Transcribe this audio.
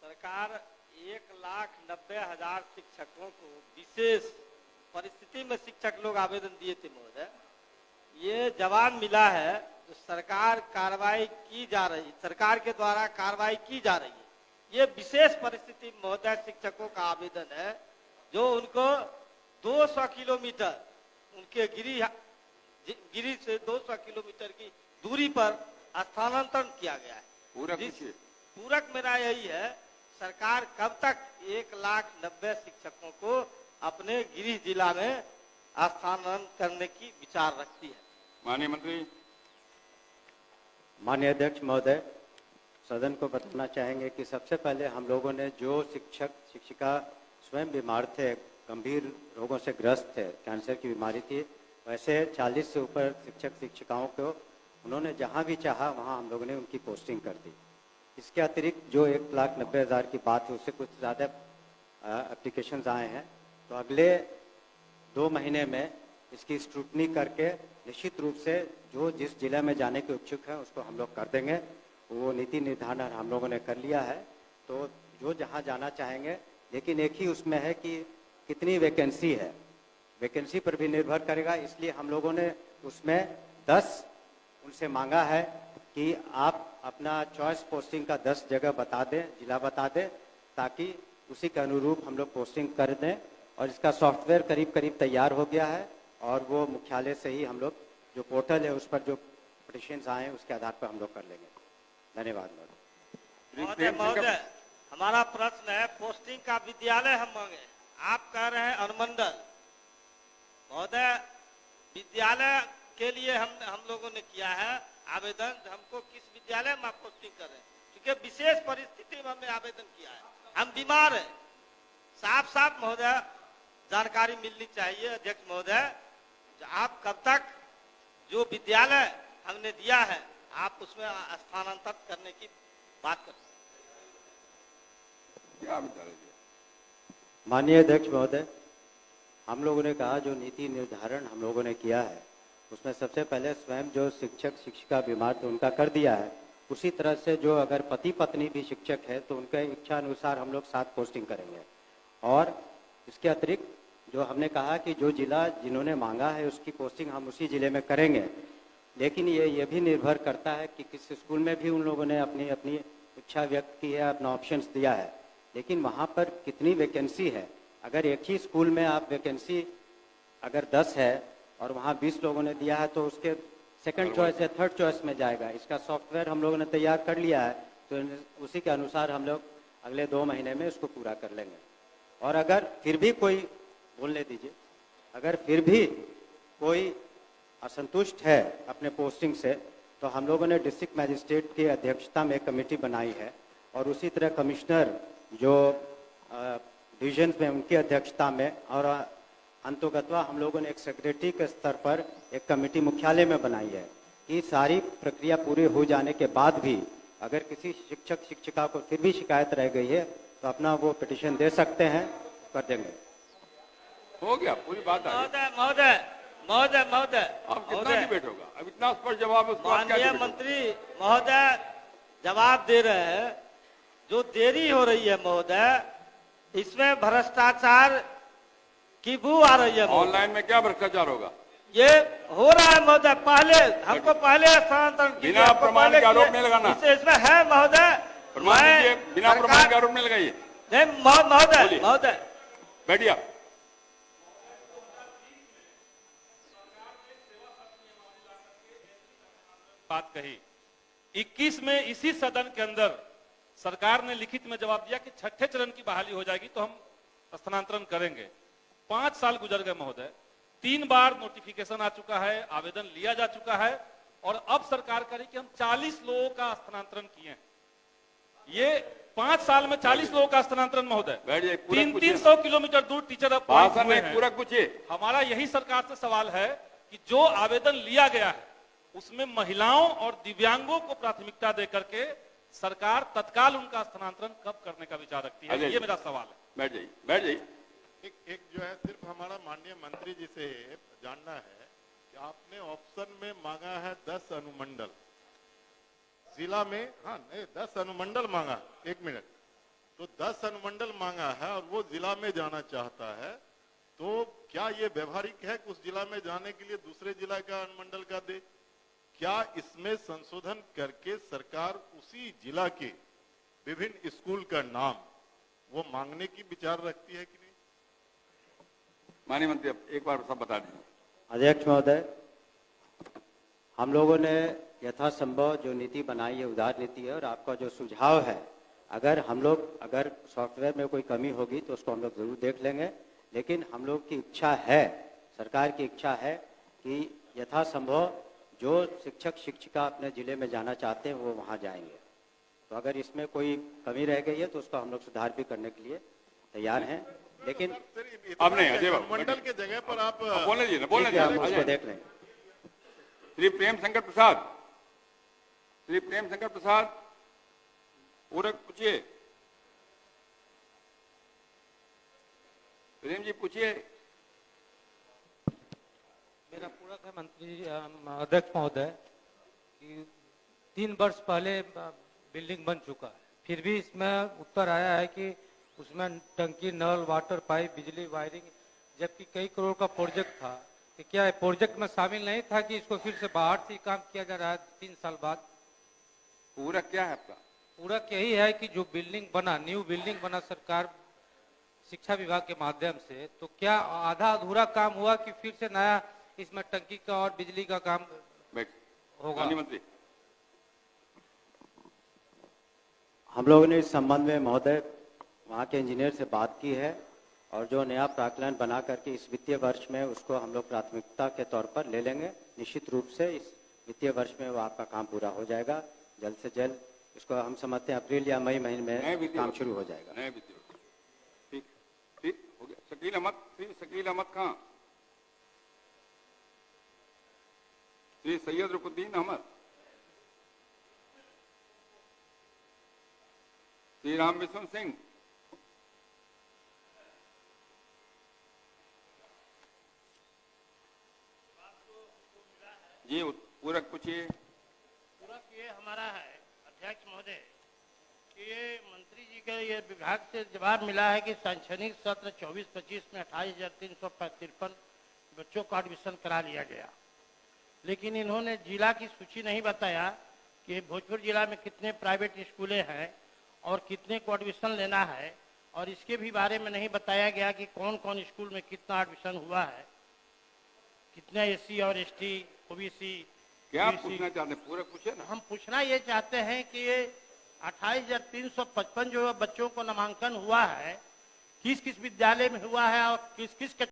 सरकार 1,90,000 शिक्षकों को विशेष परिस्थिति में शिक्षक लोग आवेदन दिए थे महोदय। ये जवाब मिला है जो सरकार कार्रवाई की जा रही, सरकार के द्वारा कार्रवाई की जा रही है। ये विशेष परिस्थिति महोदय शिक्षकों का आवेदन है जो उनको 200 किलोमीटर उनके गिरी से 200 किलोमीटर की दूरी पर स्थानांतरण किया गया है। पूरक मेरा यही है, सरकार कब तक 1,90,000 शिक्षकों को अपने गृह जिला में स्थानांतरण करने की विचार रखती है। माननीय मंत्री। माननीय अध्यक्ष महोदय, सदन को बताना चाहेंगे कि सबसे पहले हम लोगों ने जो शिक्षक शिक्षिका स्वयं बीमार थे, गंभीर रोगों से ग्रस्त थे, कैंसर की बीमारी थी, वैसे 40 से ऊपर शिक्षक शिक्षिकाओं को उन्होंने जहां भी चाहा वहां हम लोगों ने उनकी पोस्टिंग कर दी। इसके अतिरिक्त जो 1,90,000 की बात है उससे कुछ ज़्यादा एप्लीकेशंस आए हैं, तो अगले 2 महीने में इसकी स्क्रूटनी करके निश्चित रूप से जो जिस जिले में जाने के इच्छुक है उसको हम लोग कर देंगे। वो नीति निर्धारण हम लोगों ने कर लिया है, तो जो जहाँ जाना चाहेंगे, लेकिन एक ही उसमें है कि कितनी वैकेंसी है, वैकेंसी पर भी निर्भर करेगा। इसलिए हम लोगों ने उसमें 10 उनसे मांगा है कि आप अपना चॉइस पोस्टिंग का 10 जगह बता दें, जिला बता दें, ताकि उसी के अनुरूप हम लोग पोस्टिंग कर दें। और इसका सॉफ्टवेयर करीब करीब तैयार हो गया है और वो मुख्यालय से ही हम लोग जो पोर्टल है उस पर जो पिटिशंस आए हैं उसके आधार पर हम लोग कर लेंगे। धन्यवाद महोदय। हमारा प्रश्न है, पोस्टिंग का विद्यालय हम मांगे, आप कह रहे हैं अनुमंडल। महोदय, विद्यालय के लिए हम लोगों ने किया है आवेदन, हमको किस विद्यालय में आप पोस्टिंग कर रहे हैं, क्योंकि विशेष परिस्थिति में हमने आवेदन किया है, हम बीमार हैं। साफ साफ महोदय जानकारी मिलनी चाहिए अध्यक्ष महोदय, आप कब तक जो विद्यालय हमने दिया है आप उसमें स्थानांतरित करने की बात करते हैं। माननीय अध्यक्ष महोदय, हम लोगों ने कहा जो नीति निर्धारण हम लोगों ने किया है उसमें सबसे पहले स्वयं जो शिक्षक शिक्षिका बीमार थे उनका कर दिया है। उसी तरह से जो अगर पति पत्नी भी शिक्षक है तो उनके इच्छा अनुसार हम लोग 7 पोस्टिंग करेंगे। और इसके अतिरिक्त जो हमने कहा कि जो जिला जिन्होंने मांगा है उसकी पोस्टिंग हम उसी जिले में करेंगे, लेकिन ये भी निर्भर करता है कि किस स्कूल में भी उन लोगों ने अपनी अपनी इच्छा व्यक्त की है, अपना ऑप्शंस दिया है, लेकिन वहाँ पर कितनी वैकेंसी है। अगर एक ही स्कूल में आप वैकेंसी अगर 10 है और वहाँ 20 लोगों ने दिया है तो उसके सेकंड चॉइस या थर्ड चॉइस में जाएगा। इसका सॉफ्टवेयर हम लोगों ने तैयार कर लिया है, तो उसी के अनुसार हम लोग अगले 2 महीने में इसको पूरा कर लेंगे। और अगर फिर भी कोई, बोलने दीजिए, अगर फिर भी कोई असंतुष्ट है अपने पोस्टिंग से तो हम लोगों ने डिस्ट्रिक्ट मजिस्ट्रेट की अध्यक्षता में कमेटी बनाई है और उसी तरह कमिश्नर जो डिवीजन में उनकी अध्यक्षता में, और अंतोगत्वा हम लोगों ने एक सेक्रेटरी के स्तर पर एक कमेटी मुख्यालय में बनाई है कि सारी प्रक्रिया पूरी हो जाने के बाद भी अगर किसी शिक्षक शिक्षिका को फिर भी शिकायत रह गई है तो अपना वो पिटिशन दे सकते हैं, कर देंगे। हो गया, पूरी बात आ गई। महोदय अब कितना डिबेट होगा? अब इतना स्पष्ट जवाब उसको माननीय मंत्री महोदय जवाब दे रहे हैं, जो देरी हो रही है महोदय इसमें भ्रष्टाचार की बू आ रही है। ऑनलाइन में क्या भ्रष्टाचार होगा? ये हो रहा है महोदय, पहले हमको पहले स्थानांतरण बिना प्रमाण का आरोप नहीं लगाना, इसमें है महोदय, बिना प्रमाण का आरोप नहीं लगाइए। नहीं महोदय बैठिए। बात कही 21 में इसी सदन के अंदर सरकार ने लिखित में जवाब दिया कि 6ठे चरण की बहाली हो जाएगी तो हम स्थानांतरण करेंगे। 5 साल गुजर गए महोदय, 3 बार नोटिफिकेशन आ चुका है, आवेदन लिया जा चुका है और अब सरकार कह रही कि हम 40 लोगों का स्थानांतरण किए हैं। ये 5 साल में 40 लोगों का स्थानांतरण महोदय, 300 किलोमीटर दूर टीचर अब पूरा पूछिए। हमारा यही सरकार से सवाल है कि जो आवेदन लिया गया है उसमें महिलाओं और दिव्यांगों को प्राथमिकता देकर के सरकार तत्काल उनका स्थानांतरण कब करने का विचार रखती है, ये मेरा सवाल है। बैठ जाइए। एक जो है सिर्फ हमारा माननीय मंत्री जी से जानना है कि आपने ऑप्शन में मांगा है 10 अनुमंडल जिला में, हाँ नहीं 10 अनुमंडल मांगा। 1 मिनट, तो 10 अनुमंडल मांगा है और वो जिला में जाना चाहता है, तो क्या ये व्यवहारिक है कि उस जिला में जाने के लिए दूसरे जिला का अनुमंडल का दे? क्या इसमें संशोधन करके सरकार उसी जिला के विभिन्न स्कूल का नाम वो मांगने की विचार रखती है कि नहीं? माननीय मंत्री अब एक बार सब बता दीजिए। अध्यक्ष महोदय, हम लोगों ने यथासंभव जो नीति बनाई है उदार नीति है, और आपका जो सुझाव है, अगर सॉफ्टवेयर में कोई कमी होगी तो उसको हम लोग जरूर देख लेंगे, लेकिन हम लोग की इच्छा है, सरकार की इच्छा है कि यथासंभव जो शिक्षक शिक्षिका अपने जिले में जाना चाहते हैं वो वहाँ जाएंगे। तो अगर इसमें कोई कमी रह गई है तो उसको हम लोग सुधार भी करने के लिए तैयार हैं, लेकिन अब नहीं, अजय बाबू, अनुमंडल के जगह पर आप बोलने दीजिए ना, बोलने ठीक है, हम दीजिए। उसको अजय। देख लेंगे। श्री प्रेम शंकर प्रसाद, श्री प्रेम शंकर प्रसाद, पूरक पूछिए। प्रेम जी पूछिए। मेरा पूरक है मंत्री अध्यक्ष महोदय कि 3 वर्ष पहले बिल्डिंग बन चुका है, फिर भी इसमें उत्तर आया है कि उसमें टंकी, नल, वाटर पाइप, बिजली, वायरिंग, जबकि कई करोड़ का प्रोजेक्ट था। कि क्या प्रोजेक्ट में शामिल नहीं था कि इसको फिर से बाहर से काम किया जा रहा है 3 साल बाद? पूरक क्या है आपका? पूरक यही है कि जो बिल्डिंग बना, न्यू बिल्डिंग बना सरकार शिक्षा विभाग के माध्यम से, तो क्या आधा अधूरा काम हुआ कि फिर से नया इसमें टंकी का और बिजली का काम बैठ। होगा? माननीय मंत्री। हम लोगों ने इस संबंध में महोदय वहाँ के इंजीनियर से बात की है, और जो नया प्राक्कलन बना करके इस वित्तीय वर्ष में उसको हम लोग प्राथमिकता के तौर पर ले लेंगे। निश्चित रूप से इस वित्तीय वर्ष में वो आपका काम पूरा हो जाएगा जल्द से जल्द। इसको हम समझते हैं अप्रैल या मई महीने में काम शुरू हो जाएगा। नए वित्तीय वर्ष। ठीक ठीक हो गया। शकील अहमद, श्री शकील अहमद खां, श्री सैयद रुकुद्दीन अहमद, श्री राम विष्णु सिंह, जी पूरक पूछिए। पूरक ये हमारा है अध्यक्ष महोदय कि ये मंत्री जी के ये विभाग से जवाब मिला है कि शैक्षणिक सत्र 24-25 में 28,353 बच्चों का एडमिशन करा लिया गया, लेकिन इन्होंने जिला की सूची नहीं बताया कि भोजपुर जिला में कितने प्राइवेट स्कूलें हैं और कितने को एडमिशन लेना है, और इसके भी बारे में नहीं बताया गया कि कौन कौन स्कूल में कितना एडमिशन हुआ है, कितने एससी और एसटी, ओबीसी। क्या पूछना चाहते हैं? पूरक पूछे ना। हम पूछना ये चाहते हैं कि ये 28,355 जो बच्चों को नामांकन हुआ है, किस किस विद्यालय में हुआ है और किस किस